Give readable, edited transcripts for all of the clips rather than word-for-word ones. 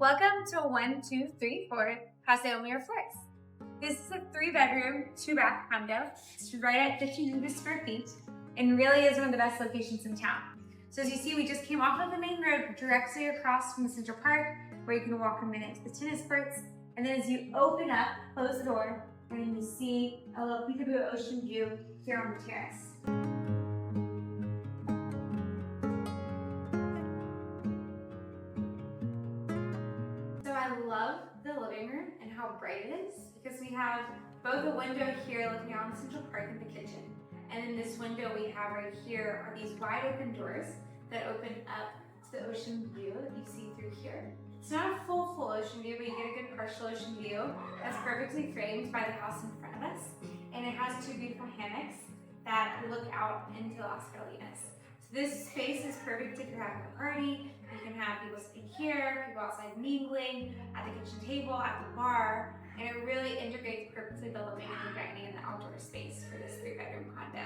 Welcome to 1234 Paseo Miraflores. This is a 3-bedroom, 2-bath condo. It's right at 1,500 square feet and really is one of the best locations in town. So as you see, we just came off of the main road directly across from the Central Park where you can walk a minute to the tennis courts. And then as you open up, close the door, and then you see a little peekaboo ocean view here on the terrace. I love the living room and how bright it is because we have both a window here looking out on the Central Park and the kitchen. And in this window we have right here are these wide open doors that open up to the ocean view that you see through here. It's not a full ocean view, but you get a good partial ocean view that's perfectly framed by the house in front of us. And it has 2 beautiful hammocks that look out into Las Catalinas. So this space is perfect if you're having a party. You can have people sitting here, people outside mingling, at the kitchen table, at the bar, and it really integrates perfectly the living and the dining and the outdoor space for this 3-bedroom condo.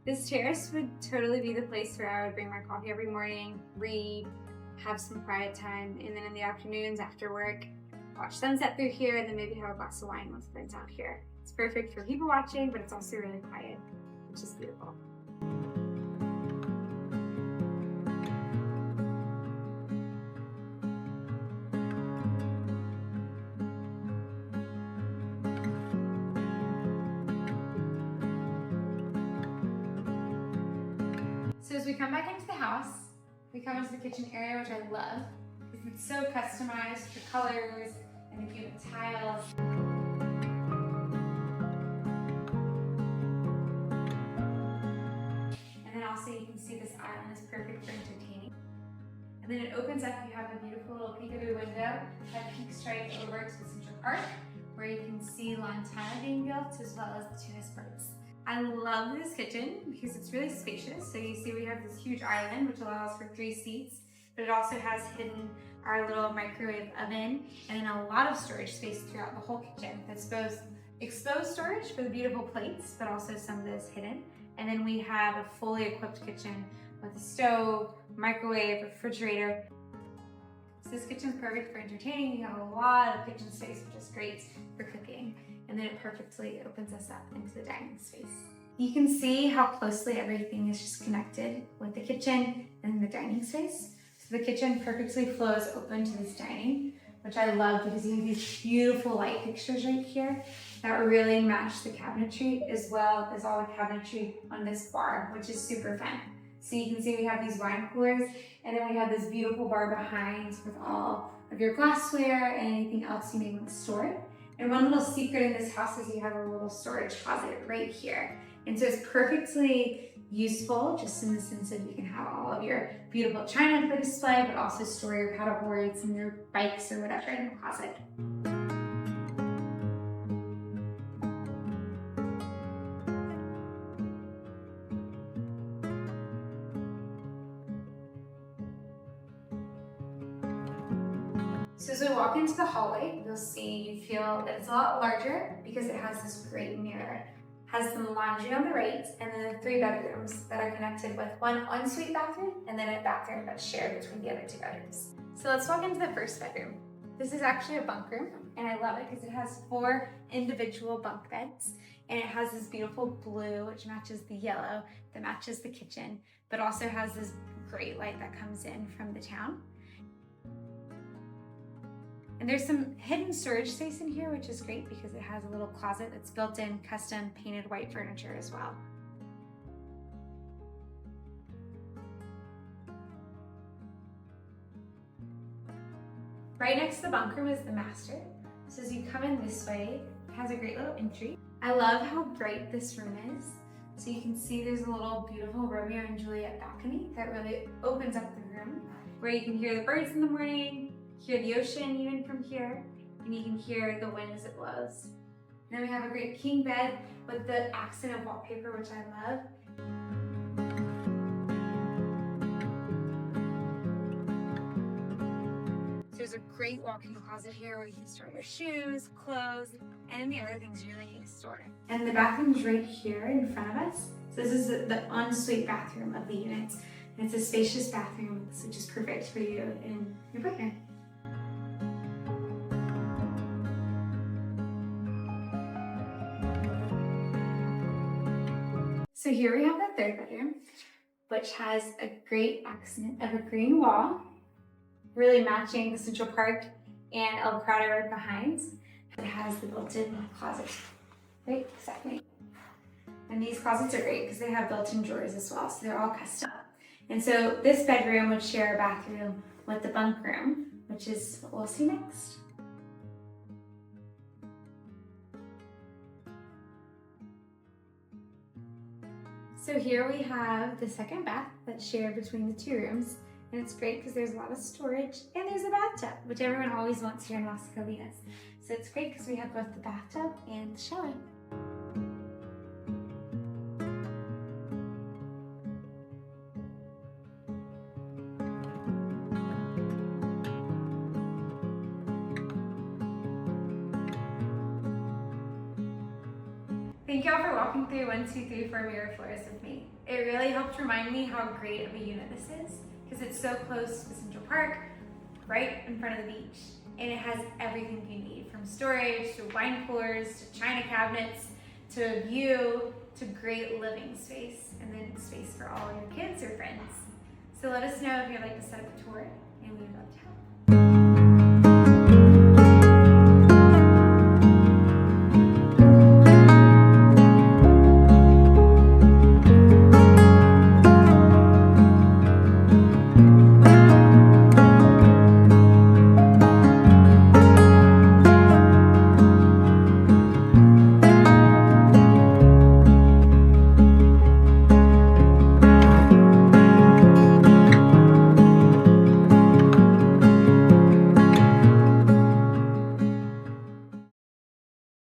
This terrace would totally be the place where I would bring my coffee every morning, read, have some quiet time, and then in the afternoons after work, watch sunset through here, and then maybe have a glass of wine with friends out here. It's perfect for people watching, but it's also really quiet, which is beautiful. So as we come back into the house, we come into the kitchen area, which I love, because it's so customized for colors and the cute tiles. And then also you can see this island is perfect for entertaining. And then it opens up, you have a beautiful little peekaboo window that peeks right over to the Central Park, where you can see Lantana being built as well as the tennis courts. I love this kitchen because it's really spacious. So you see we have this huge island which allows for 3 seats, but it also has hidden our little microwave oven and then a lot of storage space throughout the whole kitchen. That's both exposed storage for the beautiful plates, but also some that is hidden. And then we have a fully equipped kitchen with a stove, microwave, refrigerator. So this kitchen is perfect for entertaining. You have a lot of kitchen space, which is great for cooking. And then it perfectly opens us up into the dining space. You can see how closely everything is just connected with the kitchen and the dining space. So the kitchen perfectly flows open to this dining, which I love because you have these beautiful light fixtures right here that really match the cabinetry, as well as all the cabinetry on this bar, which is super fun. So you can see we have these wine coolers, and then we have this beautiful bar behind with all of your glassware and anything else you may want to store. And one little secret in this house is you have a little storage closet right here. And so it's perfectly useful just in the sense that you can have all of your beautiful china for display, but also store your paddle boards and your bikes or whatever in the closet. So as we walk into the hallway, you'll see, you feel that it's a lot larger because it has this great mirror. It has some laundry on the right, and then 3 bedrooms that are connected with one ensuite bathroom and then a bathroom that's shared between the other 2 bedrooms. So let's walk into the first bedroom. This is actually a bunk room, and I love it because it has 4 individual bunk beds, and it has this beautiful blue, which matches the yellow, that matches the kitchen, but also has this great light that comes in from the town. And there's some hidden storage space in here, which is great because it has a little closet that's built in custom painted white furniture as well. Right next to the bunk room is the master. So as you come in this way, it has a great little entry. I love how bright this room is. So you can see there's a little beautiful Romeo and Juliet balcony that really opens up the room, where you can hear the birds in the morning, hear the ocean even from here, and you can hear the wind as it blows. And then we have a great king bed with the accent of wallpaper, which I love. So there's a great walk-in closet here where you can store your shoes, clothes, and the other things you really need to store. And the bathroom's right here in front of us. So this is the ensuite bathroom of the units. And it's a spacious bathroom, so just perfect for you and your partner. So here we have the third bedroom, which has a great accent of a green wall, really matching the Central Park and El Prado right behind. It has the built-in closet, right? Exactly. And these closets are great because they have built-in drawers as well, so they're all custom. And so this bedroom would share a bathroom with the bunk room, which is what we'll see next. So here we have the second bath that's shared between the two rooms. And it's great because there's a lot of storage and there's a bathtub, which everyone always wants here in Las Catalinas. So it's great because we have both the bathtub and the shower. Thank y'all for walking through 1, 2, 3, 4 Miraflores with me. It really helped remind me how great of a unit this is because it's so close to the Central Park, right in front of the beach. And it has everything you need, from storage to wine coolers to china cabinets to a view to great living space, and then space for all your kids or friends. So let us know if you'd like to set up a tour, and we would love to help.